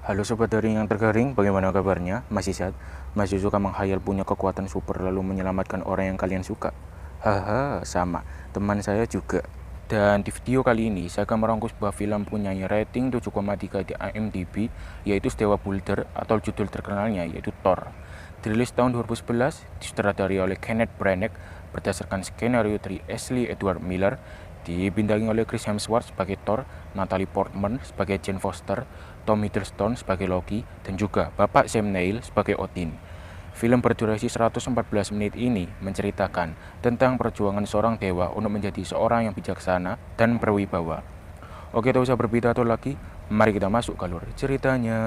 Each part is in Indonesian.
Halo Sobat Daring yang tergaring, bagaimana kabarnya? Masih sehat? Masih suka menghayal punya kekuatan super lalu menyelamatkan orang yang kalian suka? Haha, sama, teman saya juga. Dan di video kali ini, saya akan merangkum sebuah film punya rating 7,3 di IMDb, yaitu Dewa Boulder atau judul terkenalnya yaitu Thor. Dirilis tahun 2011, disutradari oleh Kenneth Branagh berdasarkan skenario dari Ashley Edward Miller, dibintangi oleh Chris Hemsworth sebagai Thor, Natalie Portman sebagai Jane Foster, Tom Hiddleston sebagai Loki, dan juga Bapak Sam Neill sebagai Odin. Film berdurasi 114 menit ini menceritakan tentang perjuangan seorang dewa untuk menjadi seorang yang bijaksana dan berwibawa. Oke, tak usah berpidato lagi, mari kita masuk ke alur ceritanya.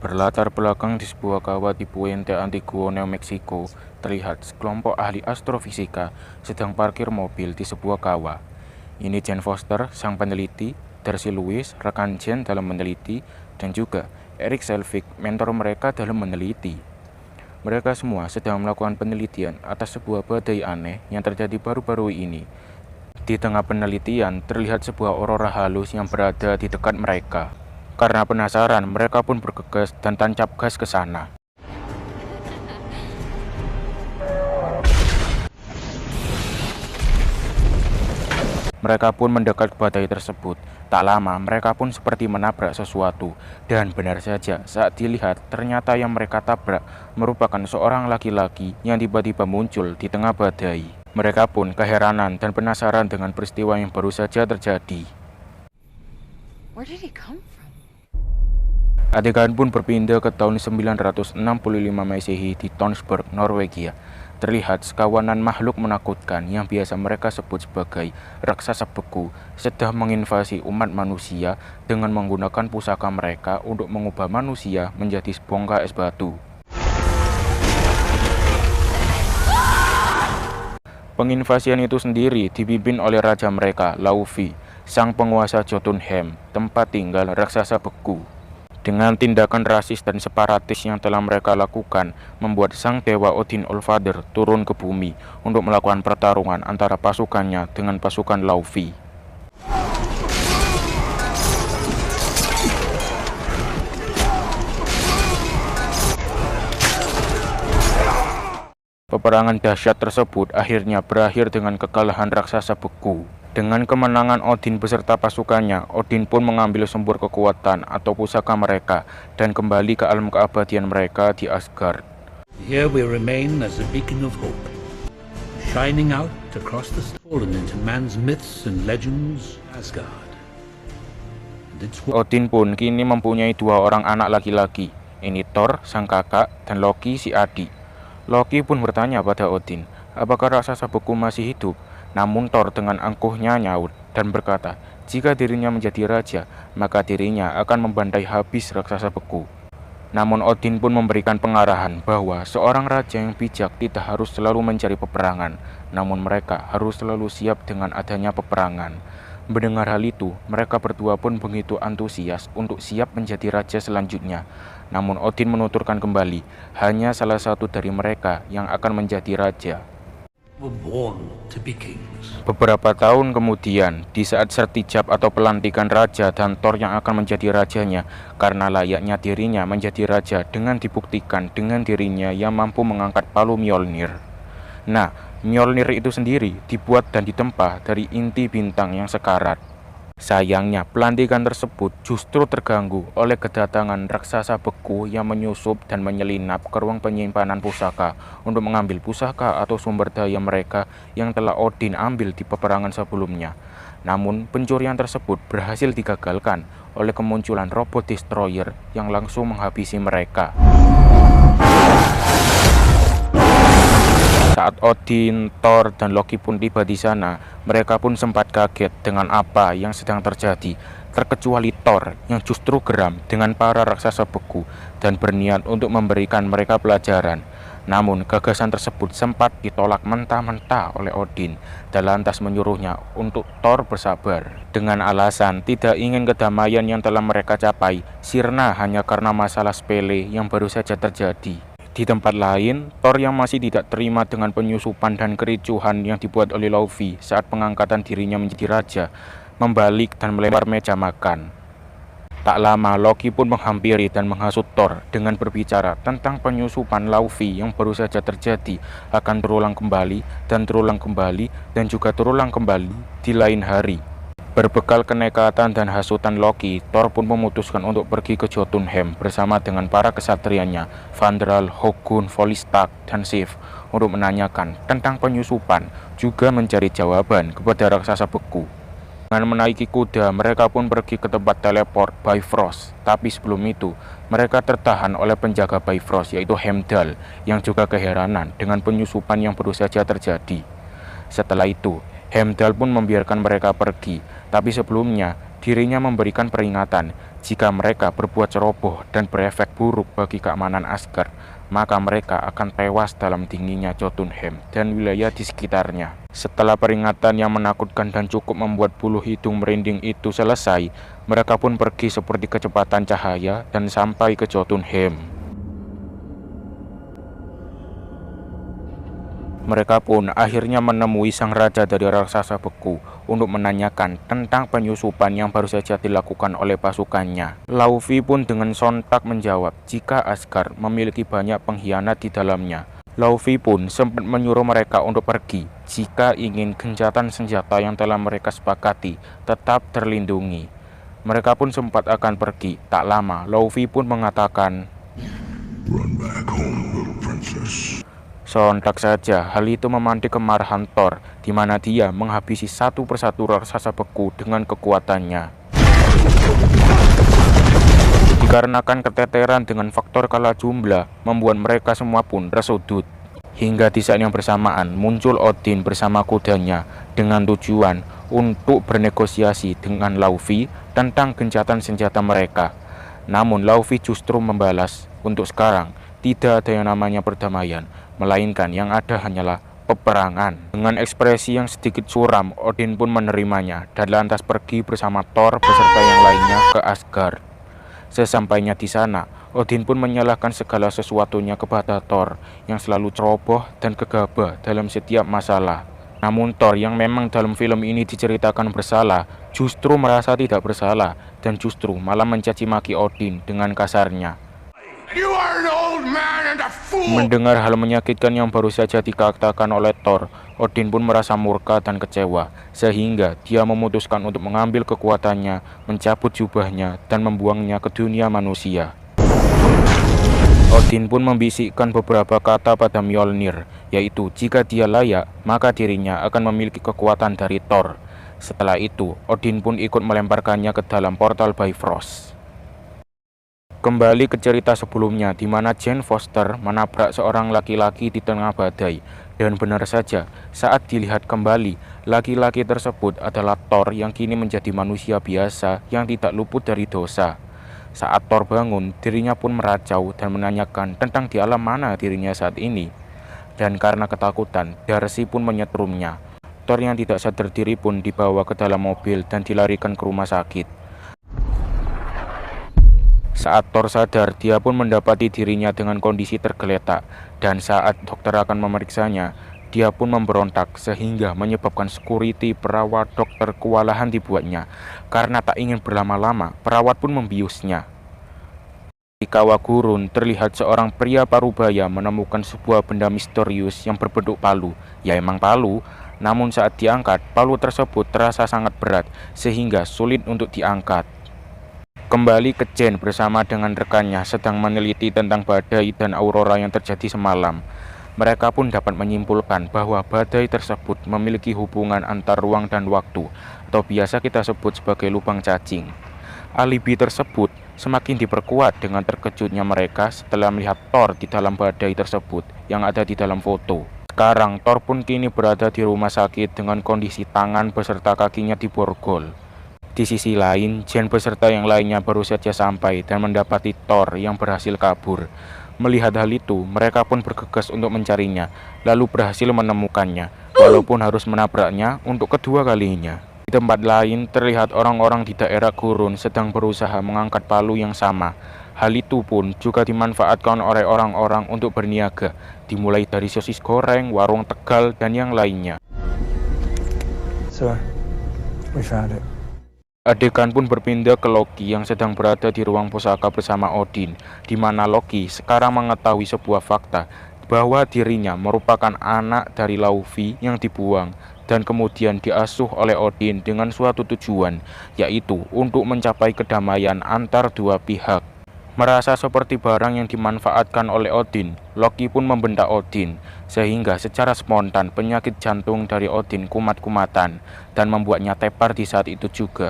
Berlatar belakang di sebuah kawah di Puente Antiguo, New Mexico, terlihat sekelompok ahli astrofisika sedang parkir mobil di sebuah kawah. Ini Jane Foster, sang peneliti, Darcy Lewis, rekan Jane dalam meneliti, dan juga Eric Selvig, mentor mereka dalam meneliti. Mereka semua sedang melakukan penelitian atas sebuah badai aneh yang terjadi baru-baru ini. Di tengah penelitian, terlihat sebuah aurora halus yang berada di dekat mereka. Karena penasaran, mereka pun bergegas dan tancap gas ke sana. Mereka pun mendekat ke badai tersebut. Tak lama, mereka pun seperti menabrak sesuatu. Dan benar saja, saat dilihat, ternyata yang mereka tabrak merupakan seorang laki-laki yang tiba-tiba muncul di tengah badai. Mereka pun keheranan dan penasaran dengan peristiwa yang baru saja terjadi. Where did he come from? Adegan pun berpindah ke tahun 965 Masehi di Tonsberg, Norwegia. Terlihat sekawanan makhluk menakutkan yang biasa mereka sebut sebagai raksasa beku sedang menginvasi umat manusia dengan menggunakan pusaka mereka untuk mengubah manusia menjadi sebongkah es batu. Penginvasian itu sendiri dipimpin oleh raja mereka, Laufey, sang penguasa Jotunheim, tempat tinggal raksasa beku. Dengan tindakan rasis dan separatis yang telah mereka lakukan, membuat sang dewa Odin Allfather turun ke bumi untuk melakukan pertarungan antara pasukannya dengan pasukan Laufey. Peperangan dahsyat tersebut akhirnya berakhir dengan kekalahan raksasa beku. Dengan kemenangan Odin beserta pasukannya, Odin pun mengambil sumber kekuatan atau pusaka mereka dan kembali ke alam keabadian mereka di Asgard. Here we remain as a beacon of hope, shining out across the fallen into man's myths and legends, Asgard. Odin pun kini mempunyai dua orang anak laki-laki, ini Thor, sang kakak, dan Loki, si adik. Loki pun bertanya pada Odin, apakah raksasa beku masih hidup? Namun Thor dengan angkuhnya nyaut dan berkata, jika dirinya menjadi raja, maka dirinya akan membantai habis raksasa beku. Namun Odin pun memberikan pengarahan bahwa seorang raja yang bijak tidak harus selalu mencari peperangan, namun mereka harus selalu siap dengan adanya peperangan. Mendengar hal itu, mereka berdua pun begitu antusias untuk siap menjadi raja selanjutnya. Namun Odin menuturkan kembali, hanya salah satu dari mereka yang akan menjadi raja. Beberapa tahun kemudian, di saat sertijab atau pelantikan raja dan Thor yang akan menjadi rajanya, karena layaknya dirinya menjadi raja dengan dibuktikan dengan dirinya yang mampu mengangkat palu Mjolnir. Nah, Mjolnir itu sendiri dibuat dan ditempa dari inti bintang yang sekarat. Sayangnya, pelantikan tersebut justru terganggu oleh kedatangan raksasa beku yang menyusup dan menyelinap ke ruang penyimpanan pusaka untuk mengambil pusaka atau sumber daya mereka yang telah Odin ambil di peperangan sebelumnya. Namun, pencurian tersebut berhasil digagalkan oleh kemunculan robot destroyer yang langsung menghabisi mereka. Saat Odin, Thor, dan Loki pun tiba di sana, mereka pun sempat kaget dengan apa yang sedang terjadi, terkecuali Thor yang justru geram dengan para raksasa beku dan berniat untuk memberikan mereka pelajaran. Namun, gagasan tersebut sempat ditolak mentah-mentah oleh Odin dan lantas menyuruhnya untuk Thor bersabar. Dengan alasan tidak ingin kedamaian yang telah mereka capai sirna hanya karena masalah sepele yang baru saja terjadi. Di tempat lain, Thor yang masih tidak terima dengan penyusupan dan kericuhan yang dibuat oleh Laufey saat pengangkatan dirinya menjadi raja, membalik dan melempar meja makan. Tak lama, Loki pun menghampiri dan menghasut Thor dengan berbicara tentang penyusupan Laufey yang baru saja terjadi akan terulang kembali dan terulang kembali dan juga terulang kembali di lain hari. Berbekal kenekatan dan hasutan Loki, Thor pun memutuskan untuk pergi ke Jotunheim bersama dengan para kesatrianya, Fandral, Hugin, Volstagg, dan Sif untuk menanyakan tentang penyusupan, juga mencari jawaban kepada raksasa beku. Dengan menaiki kuda, mereka pun pergi ke tempat teleport Bifrost. Tapi sebelum itu, mereka tertahan oleh penjaga Bifrost, yaitu Heimdall, yang juga keheranan dengan penyusupan yang baru saja terjadi. Setelah itu, Heimdall pun membiarkan mereka pergi, tapi sebelumnya dirinya memberikan peringatan jika mereka berbuat ceroboh dan berefek buruk bagi keamanan Asgard, maka mereka akan tewas dalam dinginnya Jotunheim dan wilayah di sekitarnya. Setelah peringatan yang menakutkan dan cukup membuat bulu hidung merinding itu selesai, mereka pun pergi seperti kecepatan cahaya dan sampai ke Jotunheim. Mereka pun akhirnya menemui sang raja dari raksasa beku untuk menanyakan tentang penyusupan yang baru saja dilakukan oleh pasukannya. Laufey pun dengan sontak menjawab jika Asgard memiliki banyak pengkhianat di dalamnya. Laufey pun sempat menyuruh mereka untuk pergi jika ingin gencatan senjata yang telah mereka sepakati tetap terlindungi. Mereka pun sempat akan pergi. Tak lama, Laufey pun mengatakan, "Run back home, little princess." Sontak saja hal itu memantik kemarahan Thor, di mana dia menghabisi satu persatu raksasa beku dengan kekuatannya. Dikarenakan keteteran dengan faktor kalah jumlah, membuat mereka semua pun tersudut. Hingga di saat yang bersamaan muncul Odin bersama kudanya dengan tujuan untuk bernegosiasi dengan Laufey tentang gencatan senjata mereka. Namun Laufey justru membalas, untuk sekarang tidak ada yang namanya perdamaian, melainkan yang ada hanyalah peperangan. Dengan ekspresi yang sedikit suram, Odin pun menerimanya dan lantas pergi bersama Thor beserta yang lainnya ke Asgard. Sesampainya di sana, Odin pun menyalahkan segala sesuatunya kepada Thor yang selalu ceroboh dan gegabah dalam setiap masalah. Namun Thor yang memang dalam film ini diceritakan bersalah, justru merasa tidak bersalah dan justru malah mencaci maki Odin dengan kasarnya. You are an old man and a fool! Mendengar hal menyakitkan yang baru saja dikatakan oleh Thor, Odin pun merasa murka dan kecewa, sehingga dia memutuskan untuk mengambil kekuatannya, mencabut jubahnya, dan membuangnya ke dunia manusia. Odin pun membisikkan beberapa kata pada Mjolnir, yaitu jika dia layak, maka dirinya akan memiliki kekuatan dari Thor. Setelah itu, Odin pun ikut melemparkannya ke dalam portal Bifrost. Kembali ke cerita sebelumnya di mana Jane Foster menabrak seorang laki-laki di tengah badai. Dan benar saja, saat dilihat kembali, laki-laki tersebut adalah Thor yang kini menjadi manusia biasa yang tidak luput dari dosa. Saat Thor bangun, dirinya pun meracau dan menanyakan tentang di alam mana dirinya saat ini. Dan karena ketakutan, Darcy pun menyetrumnya. Thor yang tidak sadar diri pun dibawa ke dalam mobil dan dilarikan ke rumah sakit. Saat Thor sadar, dia pun mendapati dirinya dengan kondisi tergeletak, dan saat dokter akan memeriksanya, dia pun memberontak sehingga menyebabkan security perawat dokter kewalahan dibuatnya. Karena tak ingin berlama-lama, perawat pun membiusnya. Di kawah gurun, terlihat seorang pria parubaya menemukan sebuah benda misterius yang berbentuk palu. Ya emang palu, namun saat diangkat, palu tersebut terasa sangat berat sehingga sulit untuk diangkat. Kembali ke Jane bersama dengan rekannya sedang meneliti tentang badai dan aurora yang terjadi semalam. Mereka pun dapat menyimpulkan bahwa badai tersebut memiliki hubungan antar ruang dan waktu, atau biasa kita sebut sebagai lubang cacing. Alibi tersebut semakin diperkuat dengan terkejutnya mereka setelah melihat Thor di dalam badai tersebut yang ada di dalam foto. Sekarang Thor pun kini berada di rumah sakit dengan kondisi tangan beserta kakinya diborgol. Di sisi lain, Jane beserta yang lainnya baru saja sampai dan mendapati Thor yang berhasil kabur. Melihat hal itu, mereka pun bergegas untuk mencarinya, lalu berhasil menemukannya, walaupun harus menabraknya untuk kedua kalinya. Di tempat lain, terlihat orang-orang di daerah gurun sedang berusaha mengangkat palu yang sama. Hal itu pun juga dimanfaatkan oleh orang-orang untuk berniaga, dimulai dari sosis goreng, warung Tegal, dan yang lainnya. So, we found it. Adegan pun berpindah ke Loki yang sedang berada di ruang pusaka bersama Odin, di mana Loki sekarang mengetahui sebuah fakta bahwa dirinya merupakan anak dari Laufey yang dibuang dan kemudian diasuh oleh Odin dengan suatu tujuan, yaitu untuk mencapai kedamaian antar dua pihak. Merasa seperti barang yang dimanfaatkan oleh Odin, Loki pun membentak Odin, sehingga secara spontan penyakit jantung dari Odin kumat-kumatan dan membuatnya tepar di saat itu juga.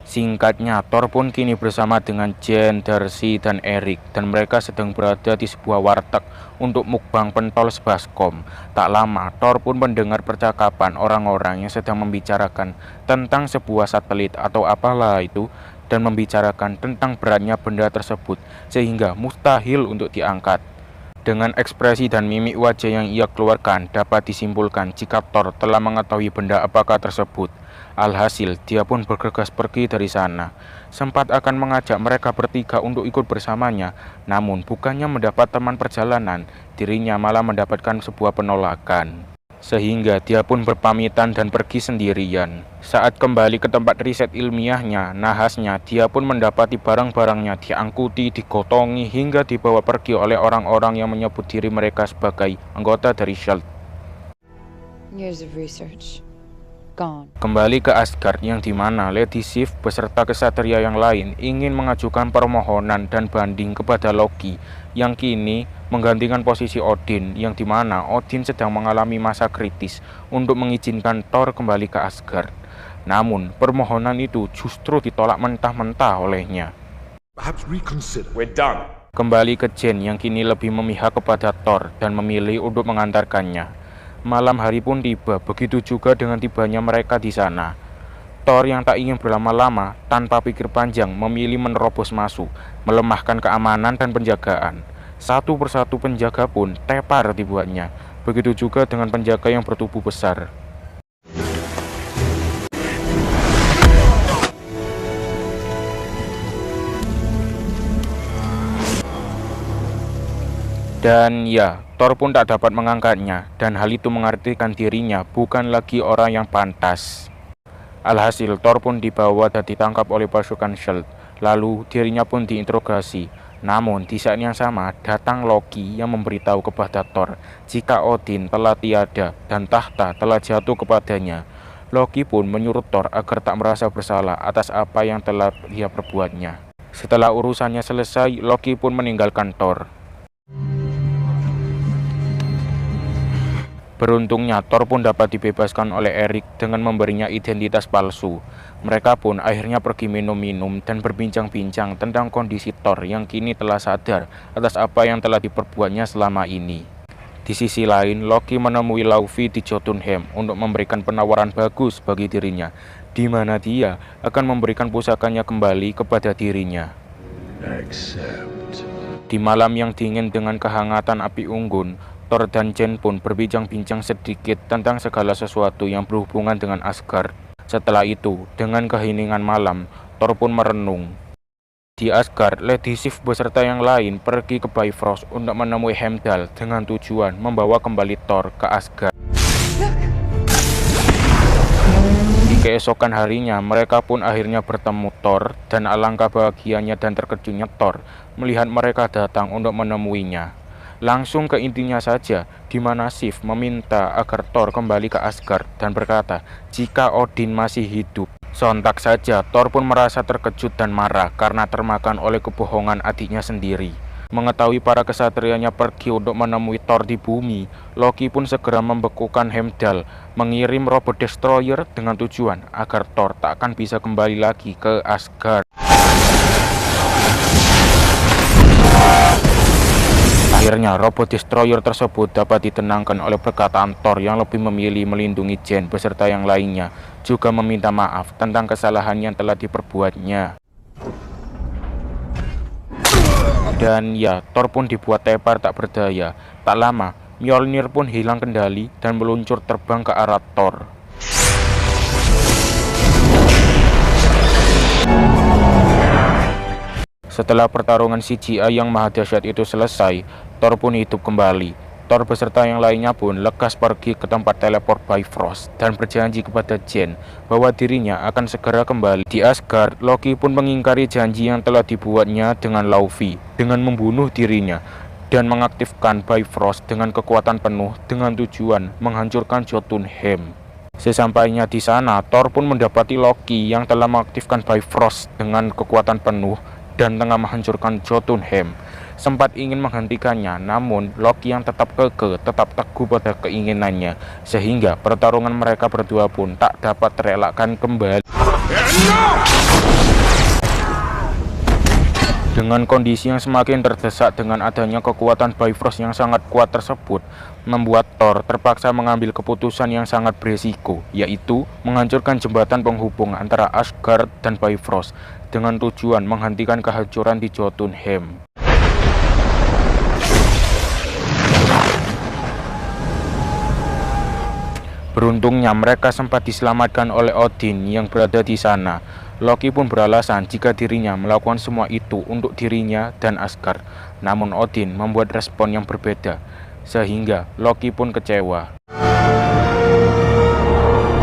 Singkatnya, Thor pun kini bersama dengan Jen, Darcy, dan Eric, dan mereka sedang berada di sebuah warteg untuk mukbang pentol sebaskom. Tak lama, Thor pun mendengar percakapan orang-orang yang sedang membicarakan tentang sebuah satelit atau apalah itu, dan membicarakan tentang beratnya benda tersebut, sehingga mustahil untuk diangkat. Dengan ekspresi dan mimik wajah yang ia keluarkan, dapat disimpulkan jika Thor telah mengetahui benda apakah tersebut. Alhasil, dia pun bergegas pergi dari sana. Sempat akan mengajak mereka bertiga untuk ikut bersamanya, namun bukannya mendapat teman perjalanan, dirinya malah mendapatkan sebuah penolakan. Sehingga dia pun berpamitan dan pergi sendirian. Saat kembali ke tempat riset ilmiahnya, nahasnya dia pun mendapati barang-barangnya diangkuti, digotongi, hingga dibawa pergi oleh orang-orang yang menyebut diri mereka sebagai anggota dari SHIELD. Years of research. Gone. Kembali ke Asgard yang dimana Lady Sif beserta kesatria yang lain ingin mengajukan permohonan dan banding kepada Loki yang kini menggantikan posisi Odin, yang dimana Odin sedang mengalami masa kritis untuk mengizinkan Thor kembali ke Asgard. Namun permohonan itu justru ditolak mentah-mentah olehnya. Perhaps reconsider. We're done. Kembali ke Jen yang kini lebih memihak kepada Thor dan memilih untuk mengantarkannya. Malam hari pun tiba, begitu juga dengan tibanya mereka di sana. Thor yang tak ingin berlama-lama, tanpa pikir panjang memilih menerobos masuk, melemahkan keamanan dan penjagaan. Satu persatu penjaga pun tepar dibuatnya, begitu juga dengan penjaga yang bertubuh besar. Dan ya, Thor pun tak dapat mengangkatnya, dan hal itu mengartikan dirinya bukan lagi orang yang pantas. Alhasil, Thor pun dibawa dan ditangkap oleh pasukan SHIELD, lalu dirinya pun diinterogasi. Namun, di saat yang sama, datang Loki yang memberitahu kepada Thor jika Odin telah tiada dan tahta telah jatuh kepadanya. Loki pun menyuruh Thor agar tak merasa bersalah atas apa yang telah dia perbuatnya. Setelah urusannya selesai, Loki pun meninggalkan Thor. Beruntungnya, Thor pun dapat dibebaskan oleh Eric dengan memberinya identitas palsu. Mereka pun akhirnya pergi minum-minum dan berbincang-bincang tentang kondisi Thor yang kini telah sadar atas apa yang telah diperbuatnya selama ini. Di sisi lain, Loki menemui Laufey di Jotunheim untuk memberikan penawaran bagus bagi dirinya, di mana dia akan memberikan pusakanya kembali kepada dirinya. Accept. Di malam yang dingin dengan kehangatan api unggun, Thor dan Jen pun berbincang-bincang sedikit tentang segala sesuatu yang berhubungan dengan Asgard. Setelah itu, dengan keheningan malam, Thor pun merenung. Di Asgard, Lady Sif beserta yang lain pergi ke Bifrost untuk menemui Heimdall dengan tujuan membawa kembali Thor ke Asgard. Di keesokan harinya, mereka pun akhirnya bertemu Thor, dan alangkah bahagianya dan terkejutnya Thor melihat mereka datang untuk menemuinya. Langsung ke intinya saja, di mana Sif meminta agar Thor kembali ke Asgard dan berkata jika Odin masih hidup. Sontak saja Thor pun merasa terkejut dan marah karena termakan oleh kebohongan adiknya sendiri. Mengetahui para kesatrianya pergi untuk menemui Thor di bumi, Loki pun segera membekukan Heimdall, mengirim robot destroyer dengan tujuan agar Thor tak akan bisa kembali lagi ke Asgard. Akhirnya, robot destroyer tersebut dapat ditenangkan oleh perkataan Thor yang lebih memilih melindungi Jen beserta yang lainnya, juga meminta maaf tentang kesalahan yang telah diperbuatnya. Dan ya, Thor pun dibuat tepar tak berdaya. Tak lama, Mjolnir pun hilang kendali dan meluncur terbang ke arah Thor. Setelah pertarungan CGI yang maha dahsyat itu selesai, Thor pun hidup kembali. Thor beserta yang lainnya pun lekas pergi ke tempat teleport Bifrost dan berjanji kepada Jane bahwa dirinya akan segera kembali. Di Asgard, Loki pun mengingkari janji yang telah dibuatnya dengan Laufey dengan membunuh dirinya dan mengaktifkan Bifrost dengan kekuatan penuh dengan tujuan menghancurkan Jotunheim. Sesampainya di sana, Thor pun mendapati Loki yang telah mengaktifkan Bifrost dengan kekuatan penuh dan tengah menghancurkan Jotunheim. Sempat ingin menghentikannya, namun Loki yang tetap kekeh, tetap teguh pada keinginannya, sehingga pertarungan mereka berdua pun tak dapat terelakkan kembali. Dengan kondisi yang semakin terdesak dengan adanya kekuatan Bifrost yang sangat kuat tersebut, membuat Thor terpaksa mengambil keputusan yang sangat berisiko, yaitu menghancurkan jembatan penghubung antara Asgard dan Bifrost dengan tujuan menghentikan kehancuran di Jotunheim. Beruntungnya mereka sempat diselamatkan oleh Odin yang berada di sana. Loki pun beralasan jika dirinya melakukan semua itu untuk dirinya dan Asgard. Namun Odin membuat respon yang berbeda, sehingga Loki pun kecewa.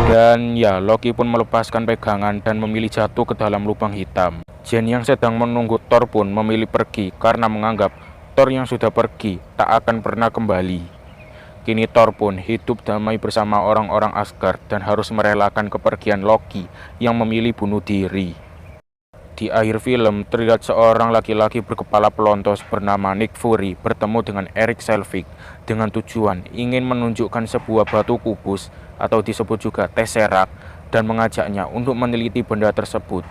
Dan ya, Loki pun melepaskan pegangan dan memilih jatuh ke dalam lubang hitam. Jane yang sedang menunggu Thor pun memilih pergi karena menganggap Thor yang sudah pergi tak akan pernah kembali. Kini Thor pun hidup damai bersama orang-orang Asgard dan harus merelakan kepergian Loki yang memilih bunuh diri. Di akhir film, terlihat seorang laki-laki berkepala pelontos bernama Nick Fury bertemu dengan Erik Selvig dengan tujuan ingin menunjukkan sebuah batu kubus atau disebut juga Tesseract dan mengajaknya untuk meneliti benda tersebut.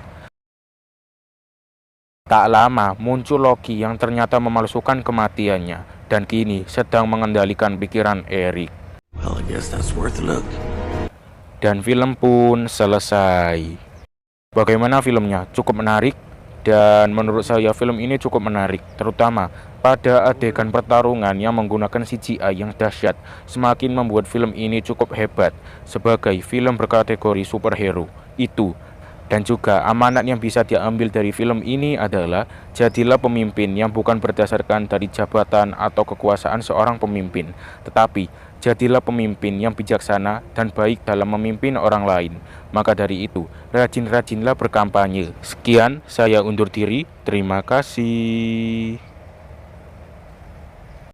Tak lama muncul Loki yang ternyata memalsukan kematiannya dan kini sedang mengendalikan pikiran Erik. Well, I guess that's worth a look. Dan film pun selesai. Bagaimana filmnya? Cukup menarik, dan menurut saya film ini cukup menarik, terutama pada adegan pertarungan yang menggunakan CGI yang dahsyat, semakin membuat film ini cukup hebat sebagai film berkategori superhero. Itu dan juga amanat yang bisa diambil dari film ini adalah jadilah pemimpin yang bukan berdasarkan dari jabatan atau kekuasaan seorang pemimpin, tetapi jadilah pemimpin yang bijaksana dan baik dalam memimpin orang lain. Maka dari itu, rajin-rajinlah berkampanye. Sekian, saya undur diri. Terima kasih.